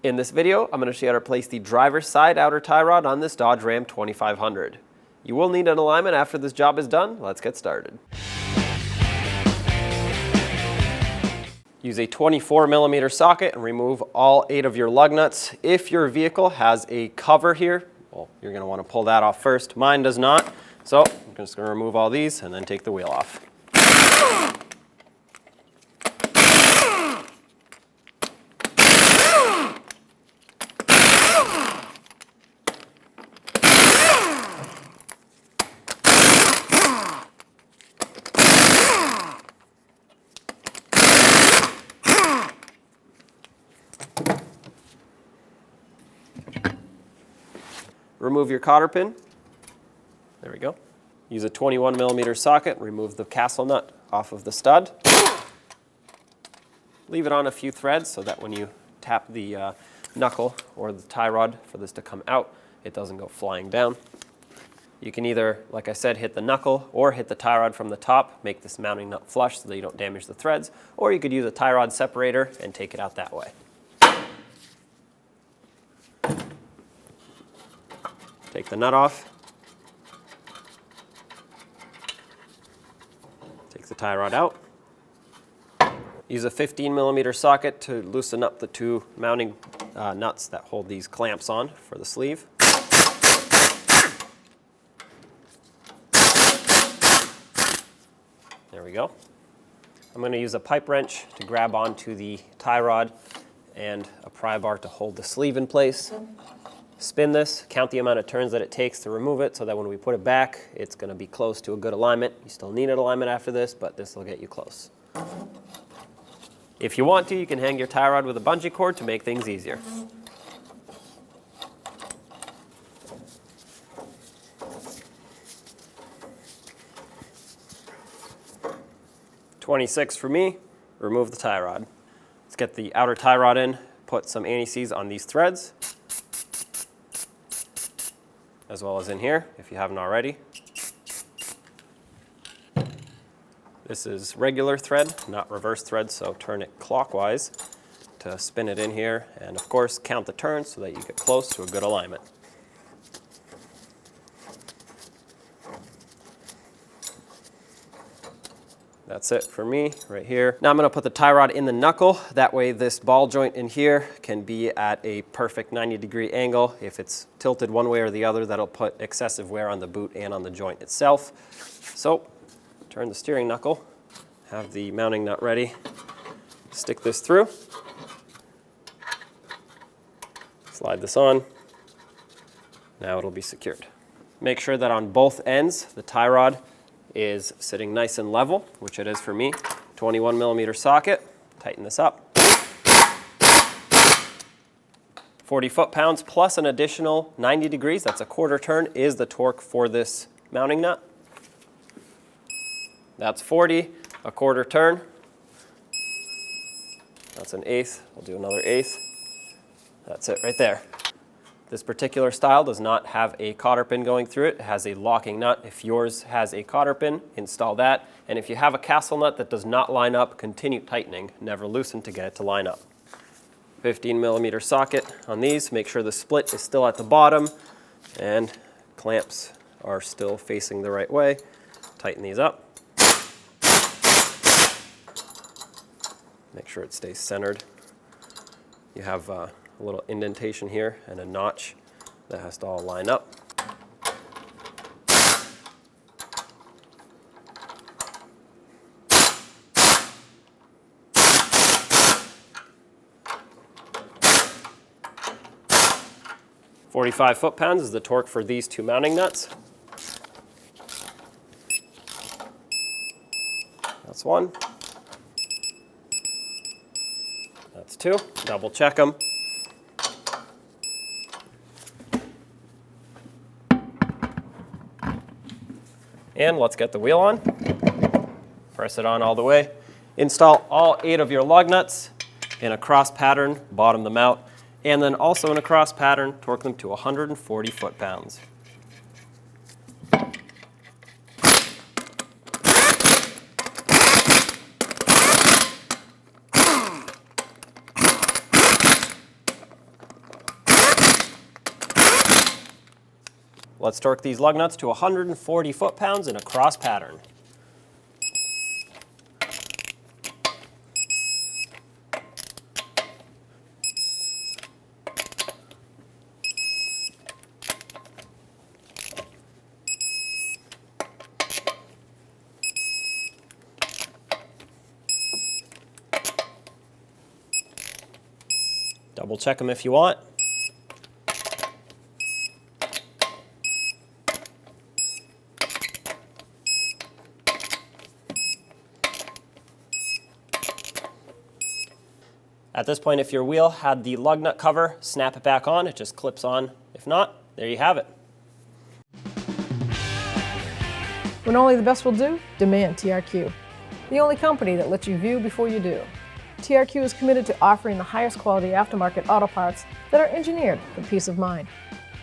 In this video, I'm going to show you how to place the driver's side outer tie rod on this Dodge Ram 2500. You will need an alignment after this job is done. Let's get started. Use a 24mm socket and remove all 8 of your lug nuts. If your vehicle has a cover here, well, you're going to want to pull that off first. Mine does not, so I'm just going to remove all these and then take the wheel off. Remove your cotter pin. There we go. Use a 21mm socket, remove the castle nut off of the stud. Leave it on a few threads so that when you tap the knuckle or the tie rod for this to come out, it doesn't go flying down. You can either, like I said, hit the knuckle or hit the tie rod from the top, make this mounting nut flush so that you don't damage the threads, or you could use a tie rod separator and take it out that way. Take the nut off. Take the tie rod out. Use a 15mm socket to loosen up the 2 mounting nuts that hold these clamps on for the sleeve. There we go. I'm going to use a pipe wrench to grab onto the tie rod and a pry bar to hold the sleeve in place. Spin this, count the amount of turns that it takes to remove it so that when we put it back, it's going to be close to a good alignment. You still need an alignment after this, but this will get you close. If you want to, you can hang your tie rod with a bungee cord to make things easier. .26 for me, remove the tie rod. Let's get the outer tie rod in, put some anti-seize on these threads, as well as in here, if you haven't already. This is regular thread, not reverse thread, so turn it clockwise to spin it in here, and of course count the turns so that you get close to a good alignment. That's it for me right here. Now I'm going to put the tie rod in the knuckle. That way this ball joint in here can be at a perfect 90-degree angle. If it's tilted one way or the other, that'll put excessive wear on the boot and on the joint itself. So turn the steering knuckle, have the mounting nut ready, stick this through, slide this on. Now it'll be secured. Make sure that on both ends the tie rod is sitting nice and level, which it is for me. 21mm socket, tighten this up. 40 foot-pounds plus an additional 90 degrees, that's a quarter turn, is the torque for this mounting nut. That's 40, a quarter turn. That's an 1/8, I'll do another 1/8. That's it right there. This particular style does not have a cotter pin going through it. It has a locking nut. If yours has a cotter pin, install that. And if you have a castle nut that does not line up, continue tightening. Never loosen to get it to line up. 15mm socket on these. Make sure the split is still at the bottom and clamps are still facing the right way. Tighten these up. Make sure it stays centered. You have a little indentation here and a notch that has to all line up. .45 foot-pounds is the torque for these 2 mounting nuts. That's 1. That's 2. Double check them. And let's get the wheel on. Press it on all the way. Install all 8 of your lug nuts in a cross pattern, bottom them out, and then also in a cross pattern, torque them to 140 foot-pounds. Let's torque these lug nuts to 140 foot-pounds in a cross pattern. Double check them if you want. At this point, if your wheel had the lug nut cover, snap it back on. It just clips on. If not, there you have it. When only the best will do, demand TRQ. The only company that lets you view before you do. TRQ is committed to offering the highest quality aftermarket auto parts that are engineered for peace of mind.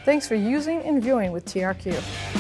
Thanks for using and viewing with TRQ.